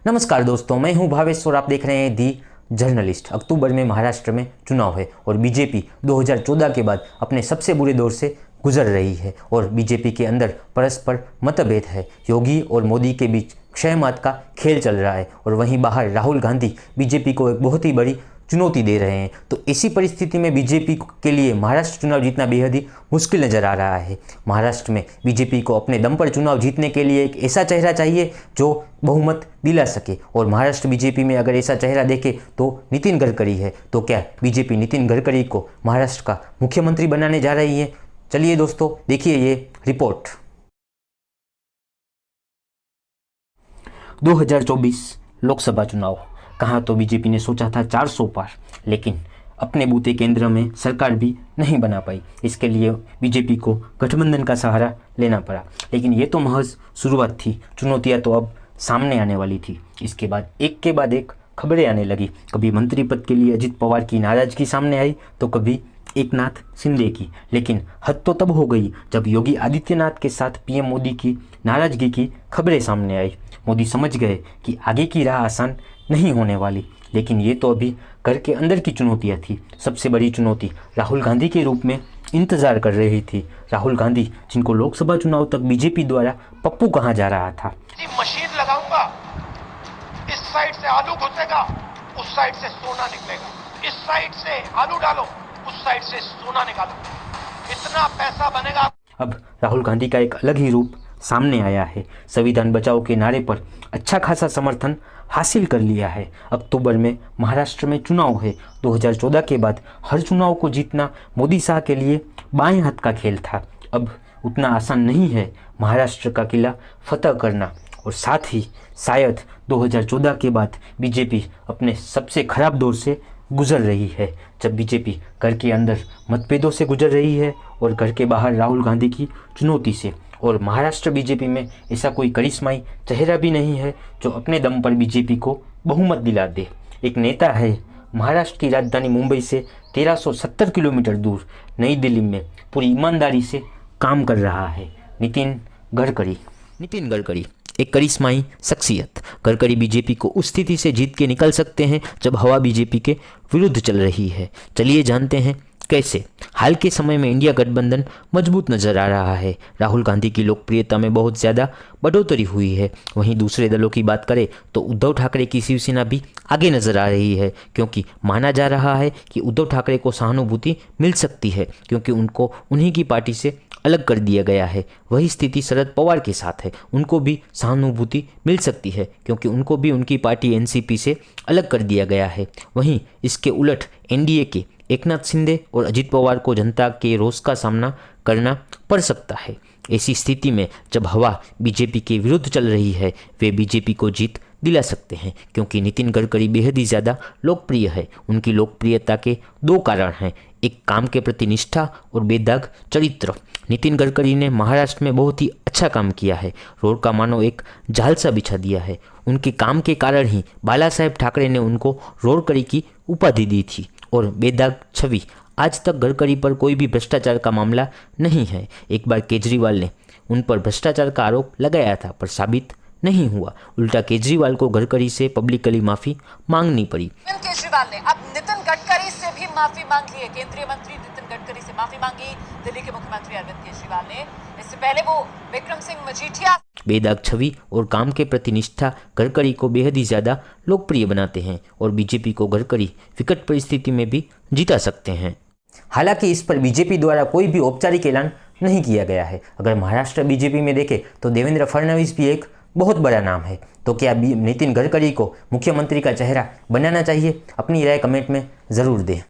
नमस्कार दोस्तों, मैं हूं भावेश और आप देख रहे हैं दी जर्नलिस्ट। अक्टूबर में महाराष्ट्र में चुनाव है और बीजेपी 2014 के बाद अपने सबसे बुरे दौर से गुजर रही है और बीजेपी के अंदर परस्पर मतभेद है। योगी और मोदी के बीच क्षय मात का खेल चल रहा है और वहीं बाहर राहुल गांधी बीजेपी को एक बहुत ही बड़ी चुनौती दे रहे हैं। तो इसी परिस्थिति में बीजेपी के लिए महाराष्ट्र चुनाव जीतना बेहद ही मुश्किल नज़र आ रहा है। महाराष्ट्र में बीजेपी को अपने दम पर चुनाव जीतने के लिए एक ऐसा चेहरा चाहिए जो बहुमत दिला सके और महाराष्ट्र बीजेपी में अगर ऐसा चेहरा देखे तो नितिन गडकरी है। तो क्या बीजेपी नितिन गडकरी को महाराष्ट्र का मुख्यमंत्री बनाने जा रही है? चलिए दोस्तों, देखिए ये रिपोर्ट। 2024 लोकसभा चुनाव। कहाँ तो बीजेपी ने सोचा था 400 पार, लेकिन अपने बूते केंद्र में सरकार भी नहीं बना पाई। इसके लिए बीजेपी को गठबंधन का सहारा लेना पड़ा, लेकिन ये तो महज शुरुआत थी। चुनौतियाँ तो अब सामने आने वाली थी। इसके बाद एक के बाद एक खबरें आने लगी। कभी मंत्री पद के लिए अजित पवार की नाराजगी सामने आई तो कभी एकनाथ शिंदे की। लेकिन हद तो तब हो गई जब योगी आदित्यनाथ के साथ पीएम मोदी की नाराजगी की खबरें सामने आई। मोदी समझ गए कि आगे की राह आसान नहीं होने वाली, लेकिन ये तो अभी घर के अंदर की चुनौतियाँ थी। सबसे बड़ी चुनौती राहुल गांधी के रूप में इंतजार कर रही थी। राहुल गांधी, जिनको लोकसभा चुनाव तक बीजेपी द्वारा पप्पू कहा जा रहा था। मशीन लगाऊंगा, इस साइड से आलू घुसेगा, उस साइड से सोना निकलेगा, इस साइड से आलू डालो, उस साइड से सोना निकालो, इतना पैसा बनेगा। अब राहुल गांधी का एक अलग ही रूप सामने आया है। संविधान बचाओ के नारे पर अच्छा खासा समर्थन हासिल कर लिया है। अक्टूबर में महाराष्ट्र में चुनाव है। 2014 के बाद हर चुनाव को जीतना मोदी शाह के लिए बाएं हाथ का खेल था। अब उतना आसान नहीं है महाराष्ट्र का किला फतह करना, और साथ ही शायद 2014 के बाद बीजेपी अपने सबसे खराब दौर से गुजर रही है, जब बीजेपी घर के अंदर मतभेदों से गुजर रही है और घर के बाहर राहुल गांधी की चुनौती से। और महाराष्ट्र बीजेपी में ऐसा कोई करिश्माई चेहरा भी नहीं है जो अपने दम पर बीजेपी को बहुमत दिला दे। एक नेता है महाराष्ट्र की राजधानी मुंबई से 1370 किलोमीटर दूर नई दिल्ली में पूरी ईमानदारी से काम कर रहा है, नितिन गडकरी एक करिश्माई शख्सियत। गडकरी बीजेपी को उस स्थिति से जीत के निकल सकते हैं जब हवा बीजेपी के विरुद्ध चल रही है। चलिए जानते हैं कैसे। हाल के समय में इंडिया गठबंधन मजबूत नजर आ रहा है। राहुल गांधी की लोकप्रियता में बहुत ज़्यादा बढ़ोतरी हुई है। वहीं दूसरे दलों की बात करें तो उद्धव ठाकरे की शिवसेना भी आगे नजर आ रही है, क्योंकि माना जा रहा है कि उद्धव ठाकरे को सहानुभूति मिल सकती है क्योंकि उनको उन्हीं की पार्टी से अलग कर दिया गया है। वही स्थिति शरद पवार के साथ है। उनको भी सहानुभूति मिल सकती है क्योंकि उनको भी उनकी पार्टी एनसीपी से अलग कर दिया गया है। वहीं इसके उलट एनडीए के एकनाथ शिंदे और अजित पवार को जनता के रोष का सामना करना पड़ सकता है। ऐसी स्थिति में जब हवा बीजेपी के विरुद्ध चल रही है, वे बीजेपी को जीत दिला सकते हैं, क्योंकि नितिन गडकरी बेहद ही ज़्यादा लोकप्रिय है। उनकी लोकप्रियता के दो कारण हैं, एक काम के प्रति निष्ठा और बेदाग चरित्र। नितिन गडकरी ने महाराष्ट्र में बहुत ही अच्छा काम किया है। रोड का मानो एक जाल सा बिछा दिया है। उनके काम के कारण ही बाला साहेब ठाकरे ने उनको रोडकरी की उपाधि दी थी। और बेदाग छवि, आज तक गडकरी पर कोई भी भ्रष्टाचार का मामला नहीं है। एक बार केजरीवाल ने उन पर भ्रष्टाचार का आरोप लगाया था पर साबित नहीं हुआ। उल्टा केजरीवाल को गडकरी से पब्लिकली माफी मांगनी पड़ी। केजरीवाल ने अब नितिन गडकरी से भी माफी मांग ली है। केंद्रीय मंत्री नितिन गडकरी से माफी मांगी दिल्ली के मुख्यमंत्री अरविंद केजरीवाल ने। इससे पहले वो विक्रम सिंह मजीठिया। बेदाग छवि और काम के प्रति निष्ठा गडकरी को बेहद ही ज़्यादा लोकप्रिय बनाते हैं और बीजेपी को गडकरी विकट परिस्थिति में भी जिता सकते हैं। हालांकि इस पर बीजेपी द्वारा कोई भी औपचारिक ऐलान नहीं किया गया है। अगर महाराष्ट्र बीजेपी में देखें तो देवेंद्र फडणवीस भी एक बहुत बड़ा नाम है। तो क्या नितिन गडकरी को मुख्यमंत्री का चेहरा बनाना चाहिए? अपनी राय कमेंट में ज़रूर दें।